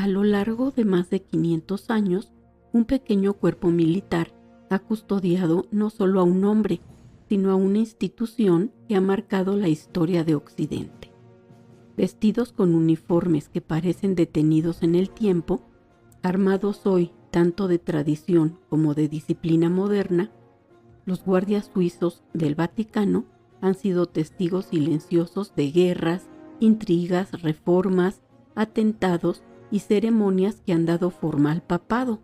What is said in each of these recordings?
lo largo de más de 500 años, un pequeño cuerpo militar ha custodiado no solo a un hombre, sino a una institución que ha marcado la historia de Occidente. Vestidos con uniformes que parecen detenidos en el tiempo, armados hoy tanto de tradición como de disciplina moderna, los guardias suizos del Vaticano han sido testigos silenciosos de guerras, intrigas, reformas, atentados y ceremonias que han dado forma al papado.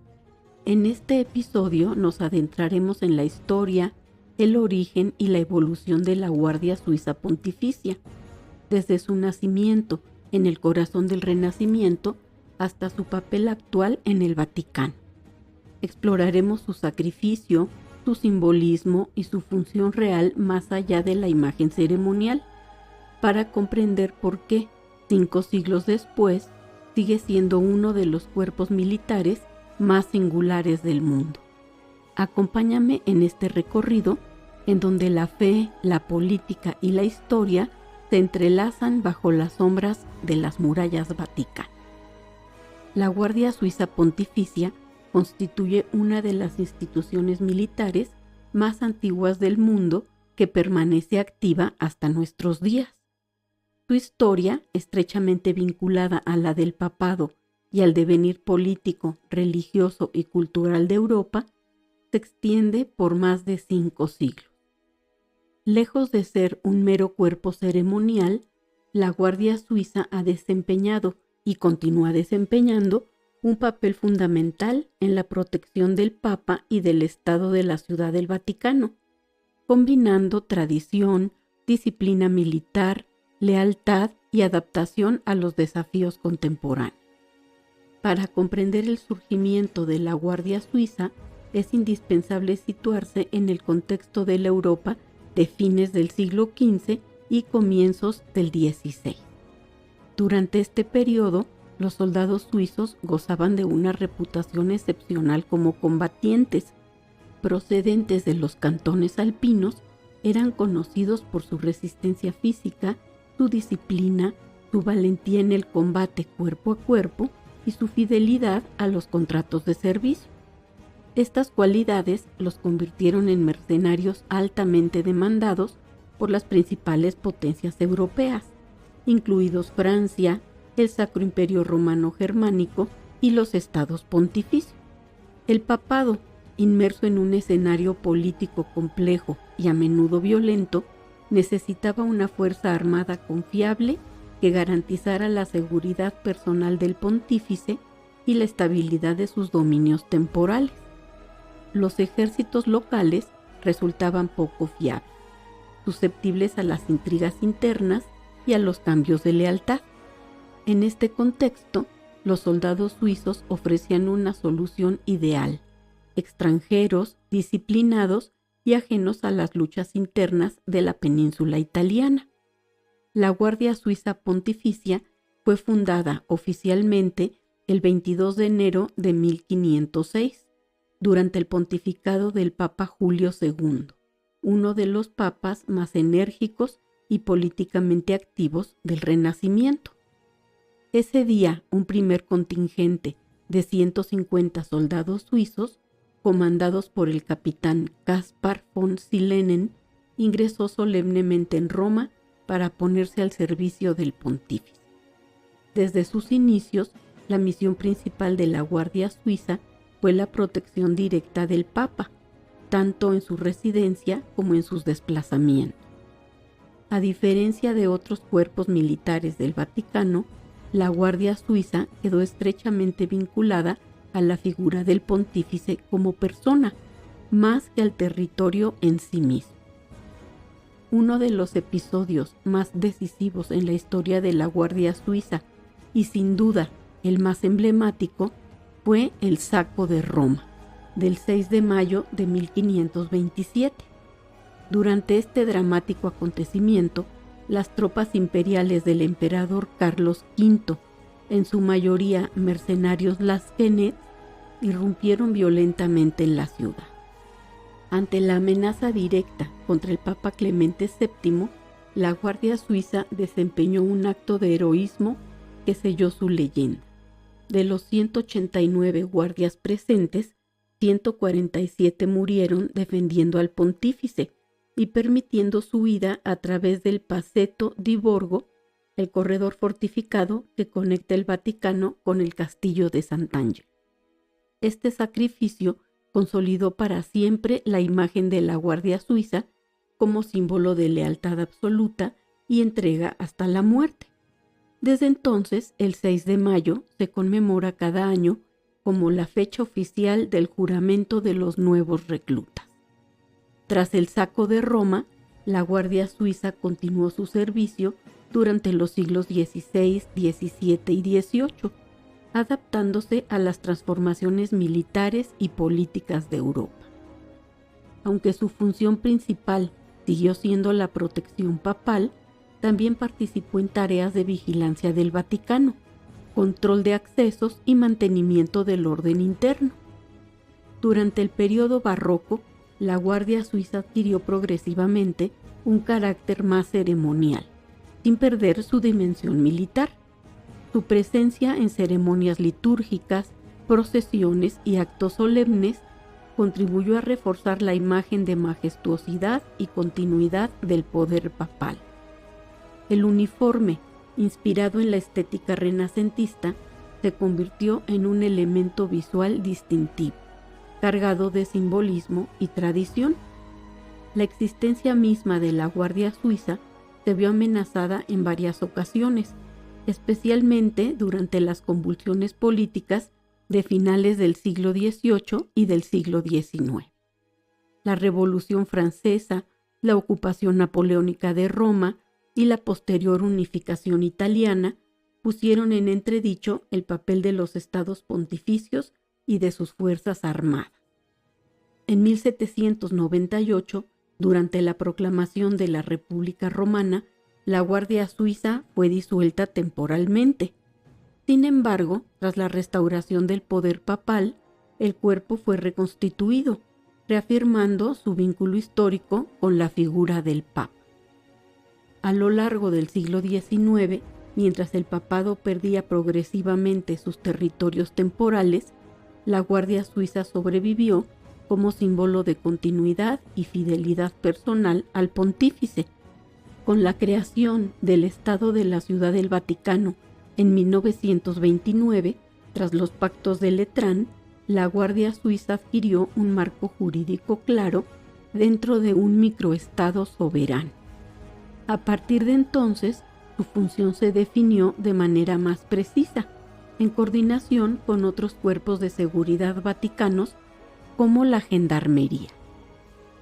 En este episodio nos adentraremos en la historia, el origen y la evolución de la Guardia Suiza Pontificia, desde su nacimiento en el corazón del Renacimiento hasta su papel actual en el Vaticano. Exploraremos su sacrificio, su simbolismo y su función real más allá de la imagen ceremonial, para comprender por qué, 5 siglos después, sigue siendo uno de los cuerpos militares más singulares del mundo. Acompáñame en este recorrido en donde la fe, la política y la historia se entrelazan bajo las sombras de las murallas vaticanas. La Guardia Suiza Pontificia constituye una de las instituciones militares más antiguas del mundo que permanece activa hasta nuestros días. Su historia, estrechamente vinculada a la del papado y al devenir político, religioso y cultural de Europa, se extiende por más de 5 siglos. Lejos de ser un mero cuerpo ceremonial, la Guardia Suiza ha desempeñado y continúa desempeñando un papel fundamental en la protección del Papa y del Estado de la Ciudad del Vaticano, combinando tradición, disciplina militar, lealtad y adaptación a los desafíos contemporáneos. Para comprender el surgimiento de la Guardia Suiza, es indispensable situarse en el contexto de la Europa de fines del siglo XV y comienzos del XVI. Durante este periodo, los soldados suizos gozaban de una reputación excepcional como combatientes. Procedentes de los cantones alpinos, eran conocidos por su resistencia física, su disciplina, su valentía en el combate cuerpo a cuerpo y su fidelidad a los contratos de servicio. Estas cualidades los convirtieron en mercenarios altamente demandados por las principales potencias europeas, incluidos Francia, el Sacro Imperio Romano Germánico y los estados pontificios. El papado, inmerso en un escenario político complejo y a menudo violento, necesitaba una fuerza armada confiable que garantizara la seguridad personal del pontífice y la estabilidad de sus dominios temporales. Los ejércitos locales resultaban poco fiables, susceptibles a las intrigas internas y a los cambios de lealtad. En este contexto, los soldados suizos ofrecían una solución ideal: extranjeros, disciplinados y ajenos a las luchas internas de la península italiana. La Guardia Suiza Pontificia fue fundada oficialmente el 22 de enero de 1506, durante el pontificado del Papa Julio II, uno de los papas más enérgicos y políticamente activos del Renacimiento. Ese día, un primer contingente de 150 soldados suizos, comandados por el capitán Caspar von Silenen, ingresó solemnemente en Roma para ponerse al servicio del pontífice. Desde sus inicios, la misión principal de la Guardia Suiza fue la protección directa del Papa, tanto en su residencia como en sus desplazamientos. A diferencia de otros cuerpos militares del Vaticano, la Guardia Suiza quedó estrechamente vinculada a la figura del pontífice como persona, más que al territorio en sí mismo. Uno de los episodios más decisivos en la historia de la Guardia Suiza, y sin duda el más emblemático, fue el saco de Roma, del 6 de mayo de 1527. Durante este dramático acontecimiento, las tropas imperiales del emperador Carlos V, en su mayoría mercenarios lasquenets, irrumpieron violentamente en la ciudad. Ante la amenaza directa contra el Papa Clemente VII, la Guardia Suiza desempeñó un acto de heroísmo que selló su leyenda. De los 189 guardias presentes, 147 murieron defendiendo al pontífice y permitiendo su huida a través del Passetto di Borgo, el corredor fortificado que conecta el Vaticano con el castillo de Sant'Angelo. Este sacrificio consolidó para siempre la imagen de la Guardia Suiza como símbolo de lealtad absoluta y entrega hasta la muerte. Desde entonces, el 6 de mayo se conmemora cada año como la fecha oficial del juramento de los nuevos reclutas. Tras el saco de Roma, la Guardia Suiza continuó su servicio durante los siglos XVI, XVII y XVIII, adaptándose a las transformaciones militares y políticas de Europa. Aunque su función principal siguió siendo la protección papal, también participó en tareas de vigilancia del Vaticano, control de accesos y mantenimiento del orden interno. Durante el periodo barroco, la Guardia Suiza adquirió progresivamente un carácter más ceremonial, sin perder su dimensión militar. Su presencia en ceremonias litúrgicas, procesiones y actos solemnes contribuyó a reforzar la imagen de majestuosidad y continuidad del poder papal. El uniforme, inspirado en la estética renacentista, se convirtió en un elemento visual distintivo, cargado de simbolismo y tradición. La existencia misma de la Guardia Suiza se vio amenazada en varias ocasiones, especialmente durante las convulsiones políticas de finales del siglo XVIII y del siglo XIX. La Revolución Francesa, la ocupación napoleónica de Roma y la posterior unificación italiana pusieron en entredicho el papel de los estados pontificios y de sus fuerzas armadas. En 1798, durante la proclamación de la República Romana, la Guardia Suiza fue disuelta temporalmente. Sin embargo, tras la restauración del poder papal, el cuerpo fue reconstituido, reafirmando su vínculo histórico con la figura del Papa. A lo largo del siglo XIX, mientras el papado perdía progresivamente sus territorios temporales, la Guardia Suiza sobrevivió como símbolo de continuidad y fidelidad personal al pontífice. Con la creación del Estado de la Ciudad del Vaticano en 1929, tras los pactos de Letrán, la Guardia Suiza adquirió un marco jurídico claro dentro de un microestado soberano. A partir de entonces, su función se definió de manera más precisa, en coordinación con otros cuerpos de seguridad vaticanos como la Gendarmería.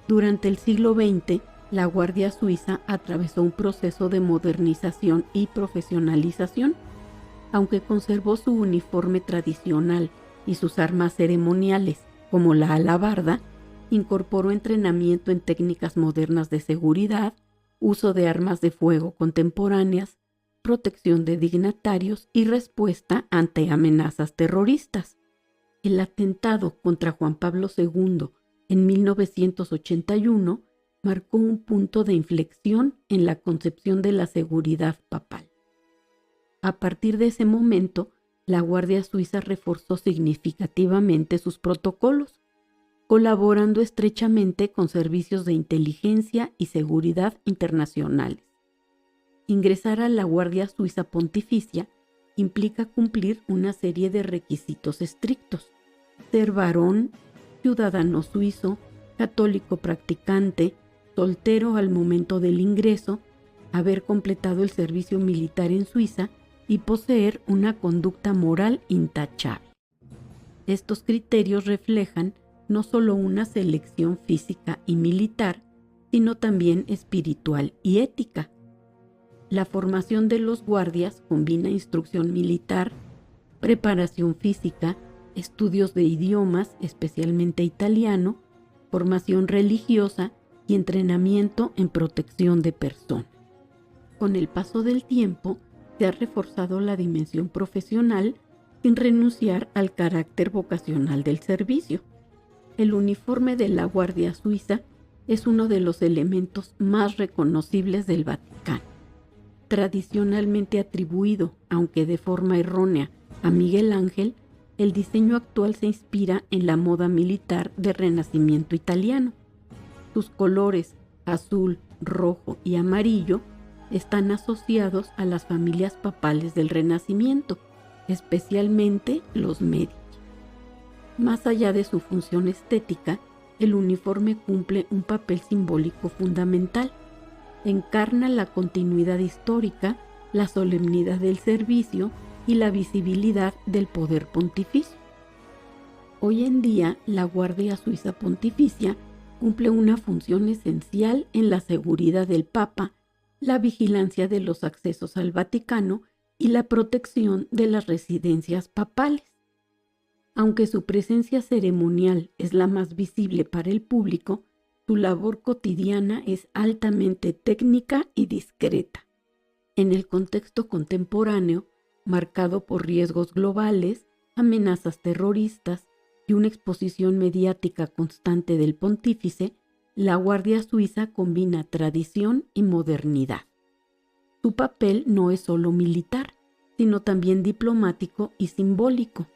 Durante el siglo XX, la Guardia Suiza atravesó un proceso de modernización y profesionalización. Aunque conservó su uniforme tradicional y sus armas ceremoniales, como la alabarda, incorporó entrenamiento en técnicas modernas de seguridad, uso de armas de fuego contemporáneas, protección de dignatarios y respuesta ante amenazas terroristas. El atentado contra Juan Pablo II en 1981 marcó un punto de inflexión en la concepción de la seguridad papal. A partir de ese momento, la Guardia Suiza reforzó significativamente sus protocolos, colaborando estrechamente con servicios de inteligencia y seguridad internacionales. Ingresar a la Guardia Suiza Pontificia implica cumplir una serie de requisitos estrictos: ser varón, ciudadano suizo, católico practicante, soltero al momento del ingreso, haber completado el servicio militar en Suiza y poseer una conducta moral intachable. Estos criterios reflejan no solo una selección física y militar, sino también espiritual y ética. La formación de los guardias combina instrucción militar, preparación física, estudios de idiomas, especialmente italiano, formación religiosa y entrenamiento en protección de personas. Con el paso del tiempo, se ha reforzado la dimensión profesional sin renunciar al carácter vocacional del servicio. El uniforme de la Guardia Suiza es uno de los elementos más reconocibles del Vaticano. Tradicionalmente atribuido, aunque de forma errónea, A Miguel Ángel, el diseño actual se inspira en la moda militar del Renacimiento italiano. Sus colores azul, rojo y amarillo están asociados a las familias papales del Renacimiento, especialmente los Medici. Más allá de su función estética, el uniforme cumple un papel simbólico fundamental. Encarna la continuidad histórica, la solemnidad del servicio y la visibilidad del poder pontificio. Hoy en día, la Guardia Suiza Pontificia cumple una función esencial en la seguridad del Papa, la vigilancia de los accesos al Vaticano y la protección de las residencias papales. Aunque su presencia ceremonial es la más visible para el público, su labor cotidiana es altamente técnica y discreta. En el contexto contemporáneo, marcado por riesgos globales, amenazas terroristas y una exposición mediática constante del pontífice, la Guardia Suiza combina tradición y modernidad. Su papel no es solo militar, sino también diplomático y simbólico.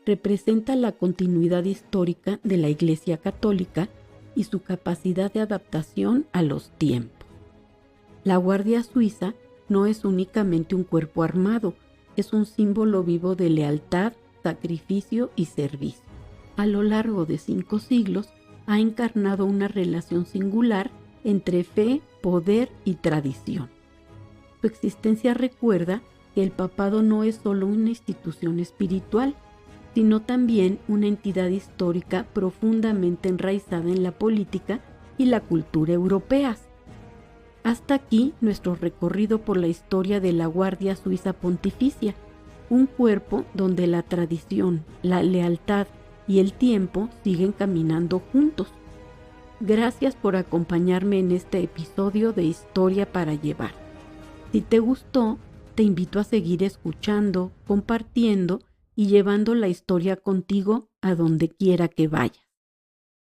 Representa la continuidad histórica de la Iglesia Católica y su capacidad de adaptación a los tiempos. La Guardia Suiza no es únicamente un cuerpo armado, es un símbolo vivo de lealtad, sacrificio y servicio. A lo largo de 5 siglos, ha encarnado una relación singular entre fe, poder y tradición. Su existencia recuerda que el papado no es solo una institución espiritual, sino también una entidad histórica profundamente enraizada en la política y la cultura europeas. Hasta aquí nuestro recorrido por la historia de la Guardia Suiza Pontificia, un cuerpo donde la tradición, la lealtad y el tiempo siguen caminando juntos. Gracias por acompañarme en este episodio de Historia para Llevar. Si te gustó, te invito a seguir escuchando, compartiendo y llevando la historia contigo a donde quiera que vayas.